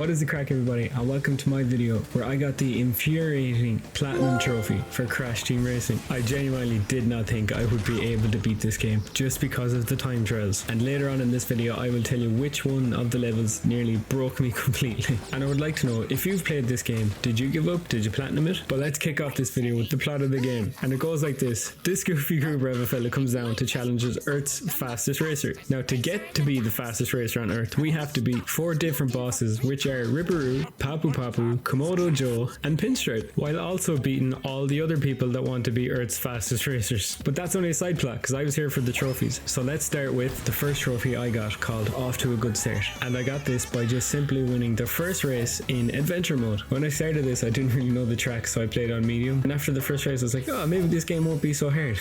What is the crack, everybody, and welcome to my video where I got the infuriating platinum trophy for Crash Team Racing. I genuinely did not think I would be able to beat this game just because of the time trials, and later on in this video I will tell you which one of the levels nearly broke me completely. And I would like to know, if you've played this game, did you give up? Did you platinum it? But let's kick off this video with the plot of the game, and it goes like this. This goofy goober of a fella comes down to challenge Earth's fastest racer. Now, to get to be the fastest racer on Earth, we have to beat 4 different bosses, which are Ripperoo, Papu Papu, Komodo Joe, and Pinstripe, while also beating all the other people that want to be Earth's fastest racers. But that's only a side plot, because I was here for the trophies. So let's start with the first trophy I got, called Off to a Good Start. And I got this by just simply winning the first race in adventure mode. When I started this, I didn't really know the track, so I played on medium. And after the first race, I was like, oh, maybe this game won't be so hard.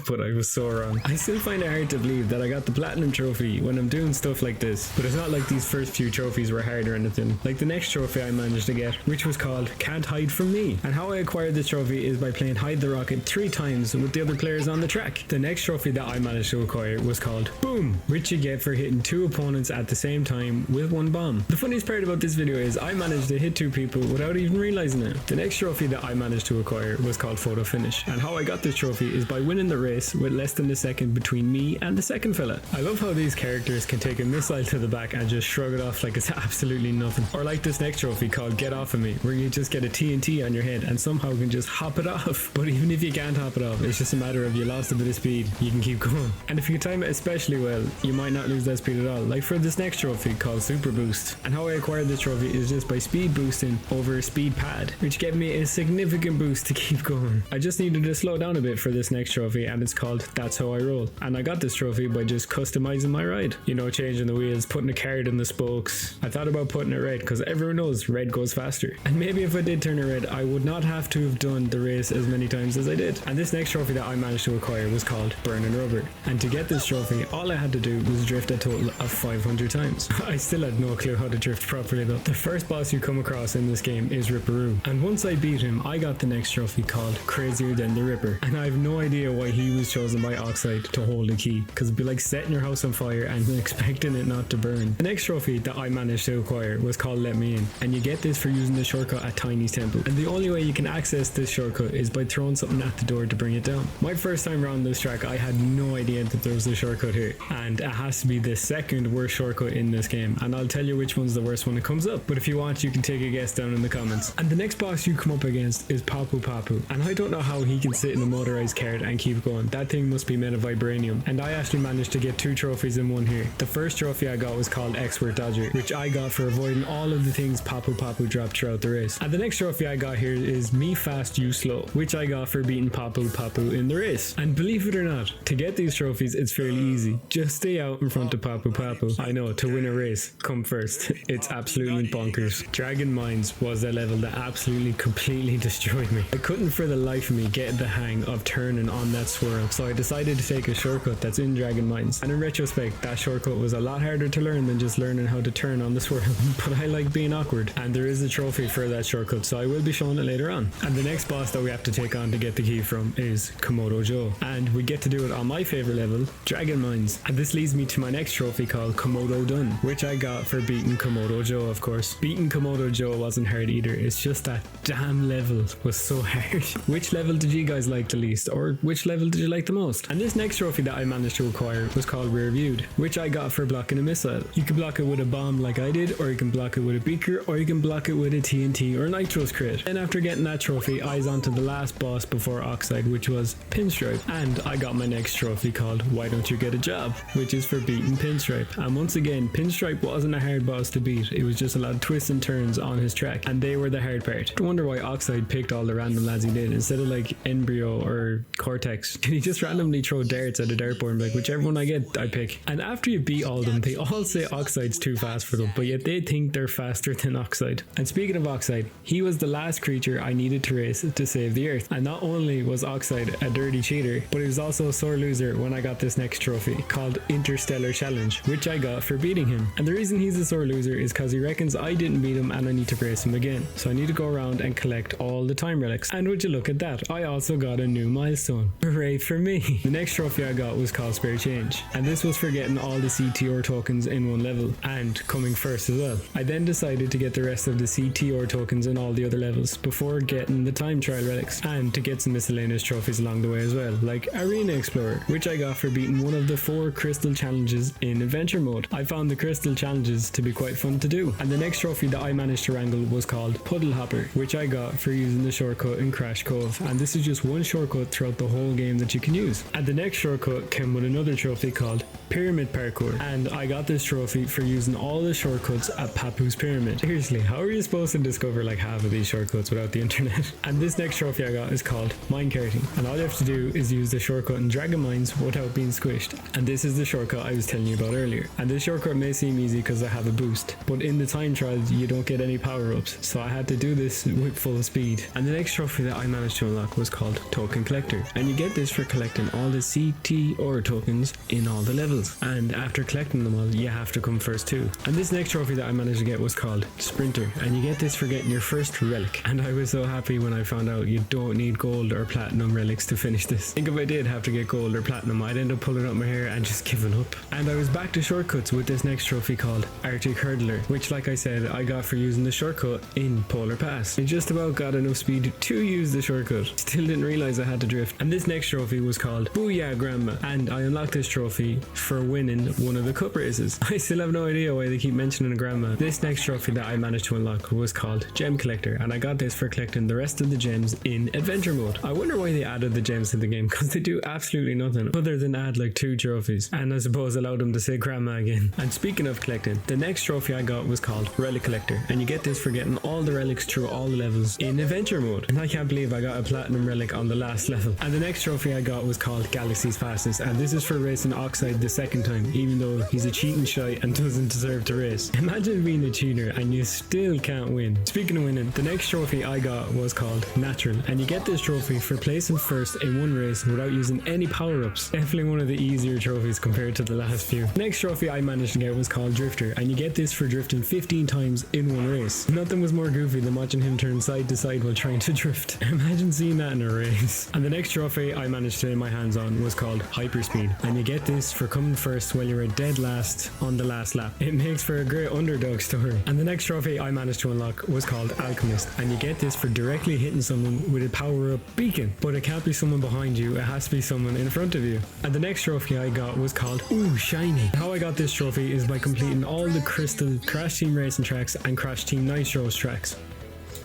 But I was so wrong. I still find it hard to believe that I got the platinum trophy when I'm doing stuff like this. But it's not like these first few trophies were hard or anything. Like the next trophy I managed to get, which was called Can't Hide From Me. And how I acquired this trophy is by playing Hide the Rocket 3 times with the other players on the track. The next trophy that I managed to acquire was called Boom, which you get for hitting 2 opponents at the same time with 1 bomb. The funniest part about this video is I managed to hit 2 people without even realizing it. The next trophy that I managed to acquire was called Photo Finish. And how I got this trophy is by winning the race with less than a second between me and the second fella. I love how these characters can take a missile to the back and just shrug it off like it's absolutely nothing. Or like this next trophy called Get Off of Me, where you just get a TNT on your head and somehow can just hop it off. But even if you can't hop it off, it's just a matter of you lost a bit of speed, you can keep going. And if you time it especially well, you might not lose that speed at all, like for this next trophy called Super Boost. And how I acquired this trophy is just by speed boosting over a speed pad, which gave me a significant boost to keep going. I just needed to slow down a bit for this next trophy, and it's called That's How I Roll. And I got this trophy by just customizing my ride. You know, changing the wheels, putting a card in the spokes. I thought about putting it red because everyone knows red goes faster. And maybe if I did turn it red, I would not have to have done the race as many times as I did. And this next trophy that I managed to acquire was called Burning Rubber. And to get this trophy, all I had to do was drift a total of 500 times. I still had no clue how to drift properly though. The first boss you come across in this game is Ripperoo. And once I beat him, I got the next trophy called Crazier Than the Ripper. And I have no idea why he was chosen by Oxide to hold the key, because it'd be like setting your house on fire and expecting it not to burn. The next trophy that I managed to acquire was called Let Me In, and you get this for using the shortcut at Tiny's Temple. And the only way you can access this shortcut is by throwing something at the door to bring it down. My first time around this track, I had no idea that there was a shortcut here, and it has to be the second worst shortcut in this game, and I'll tell you which one's the worst when it comes up, but if you want, you can take a guess down in the comments. And the next boss you come up against is Papu Papu, and I don't know how he can sit in a motorized cart and keep going. That thing must be made of vibranium, and I actually managed to get 2 trophies in one here. The first trophy I got was called Expert Dodger, which I got for avoiding all of the things Papu Papu dropped throughout the race. And the next trophy I got here is Me Fast You Slow, which I got for beating Papu Papu in the race. And believe it or not, to get these trophies it's fairly easy. Just stay out in front of Papu Papu. I know, to win a race, come first. It's absolutely bonkers. Dragon Mines was a level that absolutely completely destroyed me. I couldn't for the life of me get the hang of turning on that swirl, so I decided to take a shortcut that's in Dragon Mines. And in retrospect, that shortcut was a lot harder to learn than just learning how to turn on the swirl. But I like being awkward, and there is a trophy for that shortcut, so I will be showing it later on. And the next boss that we have to take on to get the key from is Komodo Joe, and we get to do it on my favorite level, Dragon Mines. And this leads me to my next trophy called Komodo Done, which I got for beating Komodo Joe, of course. Beating Komodo Joe wasn't hard either, it's just that damn level was so hard. Which level did you guys like the least, or which level did you like the most? And this next trophy that I managed to acquire was called Viwed, which I got for blocking a missile. You can block it with a bomb like I did, or you can block it with a beaker, or you can block it with a TNT or Nitro's crate. And after getting that trophy, I was on to the last boss before Oxide, which was Pinstripe. And I got my next trophy called Why Don't You Get a Job, which is for beating Pinstripe. And once again, Pinstripe wasn't a hard boss to beat, it was just a lot of twists and turns on his track, and they were the hard part. I wonder why Oxide picked all the random lads he did instead of like Embryo or Cortex. Did he just randomly throw darts at a dartboard and be like, whichever one I get, I pick? And after you beat all of them, they all say Oxide's too fast for them, but yet they think they're faster than Oxide. And speaking of Oxide, he was the last creature I needed to race to save the Earth. And not only was Oxide a dirty cheater, but he was also a sore loser when I got this next trophy called Interstellar Challenge, which I got for beating him. And the reason he's a sore loser is because he reckons I didn't beat him and I need to race him again. So I need to go around and collect all the time relics. And would you look at that, I also got a new milestone. Hooray for me. The next trophy I got was called Spare Change, and this was for getting all the CTR tokens in one level and coming first as well. I then decided to get the rest of the CTR tokens in all the other levels before getting the time trial relics, and to get some miscellaneous trophies along the way as well, like Arena Explorer, which I got for beating one of the 4 crystal challenges in adventure mode. I found the crystal challenges to be quite fun to do, and the next trophy that I managed to wrangle was called Puddle Hopper, which I got for using the shortcut in Crash Cove, and this is just one shortcut throughout the whole game that you can use. And the next shortcut came with another trophy called Pyramid Parkour, and I got this trophy for using all the shortcuts at Papu's Pyramid. Seriously, how are you supposed to discover like half of these shortcuts without the internet? And this next trophy I got is called Minecarting, and all you have to do is use the shortcut in Dragon Mines without being squished. And this is the shortcut I was telling you about earlier. And this shortcut may seem easy because I have a boost, but in the time trials you don't get any power-ups, so I had to do this with full speed. And the next trophy that I managed to unlock was called Token Collector, and you get this for collecting all the CTR tokens in all the levels, and after collecting them all you have to come first too. And this next trophy that I managed to get was called Sprinter, and you get this for getting your first relic, and I was so happy when I found out you don't need gold or platinum relics to finish this. I think if I did have to get gold or platinum, I'd end up pulling up my hair and just giving up. And I was back to shortcuts with this next trophy called Artic Hurdler, which like I said I got for using the shortcut in Polar Pass. I just about got enough speed to use the shortcut, still didn't realize I had to drift. And this next trophy was called Booyah Grandma, and I unlocked this trophy for winning one of the cup races. I still have no idea why they keep mentioning a grandma. This next trophy that I managed to unlock was called Gem Collector, and I got this for collecting the rest of the gems in adventure mode. I wonder why they added the gems to the game, because they do absolutely nothing other than add like 2 trophies, and I suppose allow them to say grandma again. And speaking of collecting, the next trophy I got was called Relic Collector, and you get this for getting all the relics through all the levels in adventure mode. And I can't believe I got a platinum relic on the last level. And the next trophy I got was called Galaxy's Fastest, and this is for racing Oxide the second time, even though he's a cheating shite and doesn't deserve to race. Imagine being a cheater and you still can't win. Speaking of winning, the next trophy I got was called Natural, and you get this trophy for placing first in one race without using any power-ups. Definitely one of the easier trophies compared to the last few. Next trophy I managed to get was called Drifter, and you get this for drifting 15 times in one race. Nothing was more goofy than watching him turn side to side while trying to drift. Imagine seeing that in a race. And the next trophy I managed to lay my hands on was called Hyperspeed, and you get this for coming first while you're dead last on the last lap. It makes for a great underdog story. And the next trophy I managed to unlock was called Alchemist, and you get this for directly hitting someone with a power-up beacon, but it can't be someone behind you, it has to be someone in front of you. And the next trophy I got was called Ooh Shiny. How I got this trophy is by completing all the Crystal Crash Team Racing tracks and Crash Team Nitro's tracks.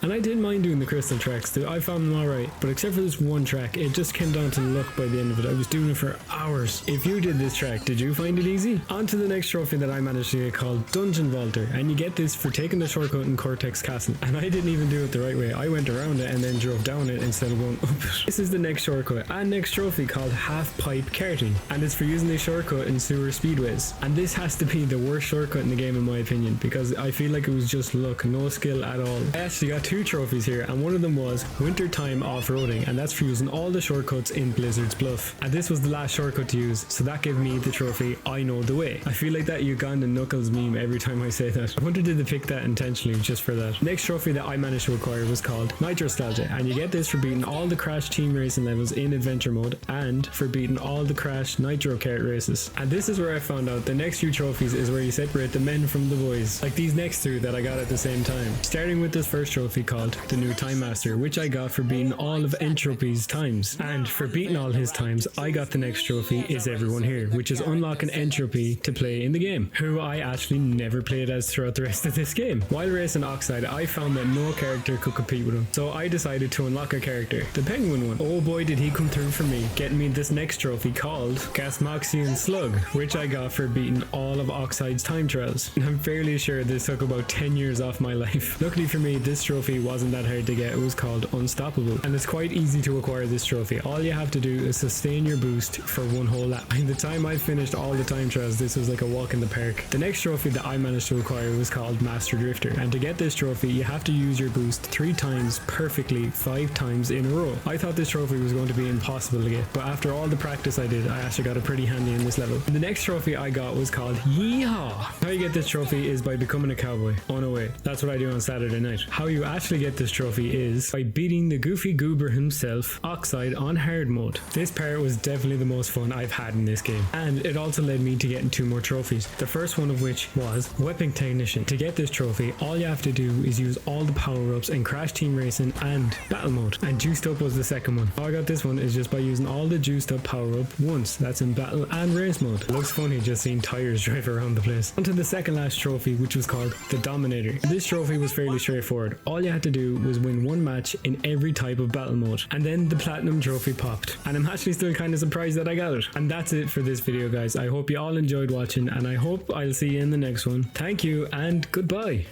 And I didn't mind doing the crystal tracks too, I found them alright, but except for this one track, it just came down to luck by the end of it. I was doing it for hours. If you did this track, did you find it easy? On to the next trophy that I managed to get called Dungeon Vaulter, and you get this for taking the shortcut in Cortex Castle. And I didn't even do it the right way, I went around it and then drove down it instead of going up it. This is the next shortcut and next trophy called Half Pipe Karting, and it's for using the shortcut in sewer speedways. And this has to be the worst shortcut in the game in my opinion, because I feel like it was just luck, no skill at all. I actually got 2 trophies here, and one of them was Wintertime Off-Roading, and that's for using all the shortcuts in Blizzard's Bluff. And this was the last shortcut to use, so that gave me the trophy I Know the Way. I feel like that Ugandan Knuckles meme every time I say that. I wonder did they pick that intentionally just for that. Next trophy that I managed to acquire was called Nitrostalgia, and you get this for beating all the Crash Team Racing levels in adventure mode and for beating all the Crash Nitro Kart races. And this is where I found out the next few trophies is where you separate the men from the boys, like these next 2 that I got at the same time. Starting with this first trophy called the New Time Master, which I got for beating all of Entropy's times, and for beating all his times I got the next trophy Is Everyone Here, which is unlocking Entropy to play in the game, who I actually never played as throughout the rest of this game. While racing Oxide, I found that no character could compete with him, so I decided to unlock a character, the Penguin one. Oh boy did he come through for me, getting me this next trophy called Gasmoxian Slug, which I got for beating all of Oxide's time trials. And I'm fairly sure this took about 10 years off my life. Luckily for me, this trophy wasn't that hard to get. It was called Unstoppable, and it's quite easy to acquire this trophy. All you have to do is sustain your boost for one whole lap. By the time I finished all the time trials, this was like a walk in the park. The next trophy that I managed to acquire was called Master Drifter, and to get this trophy you have to use your boost 3 times perfectly 5 times in a row. I thought this trophy was going to be impossible to get, but after all the practice I did, I actually got it pretty handy in this level. And the next trophy I got was called Yeehaw. How you get this trophy is by becoming a cowboy. Oh no way, that's what I do on Saturday night. How you actually get this trophy is by beating the goofy goober himself, Oxide, on hard mode. This part was definitely the most fun I've had in this game, and it also led me to getting 2 more trophies. The first one of which was Weapon Technician. To get this trophy, all you have to do is use all the power-ups in Crash Team Racing and Battle Mode, and Juiced Up was the second one. How I got this one is just by using all the Juiced Up power-up once. That's in Battle and Race Mode. It looks funny just seeing tires drive around the place. On to the second last trophy, which was called the Dominator. This trophy was fairly straightforward. All you had to do was win 1 match in every type of battle mode, and then the platinum trophy popped, and I'm actually still kind of surprised that I got it. And that's it for this video, guys. I hope you all enjoyed watching, and I hope I'll see you in the next one. Thank you and goodbye.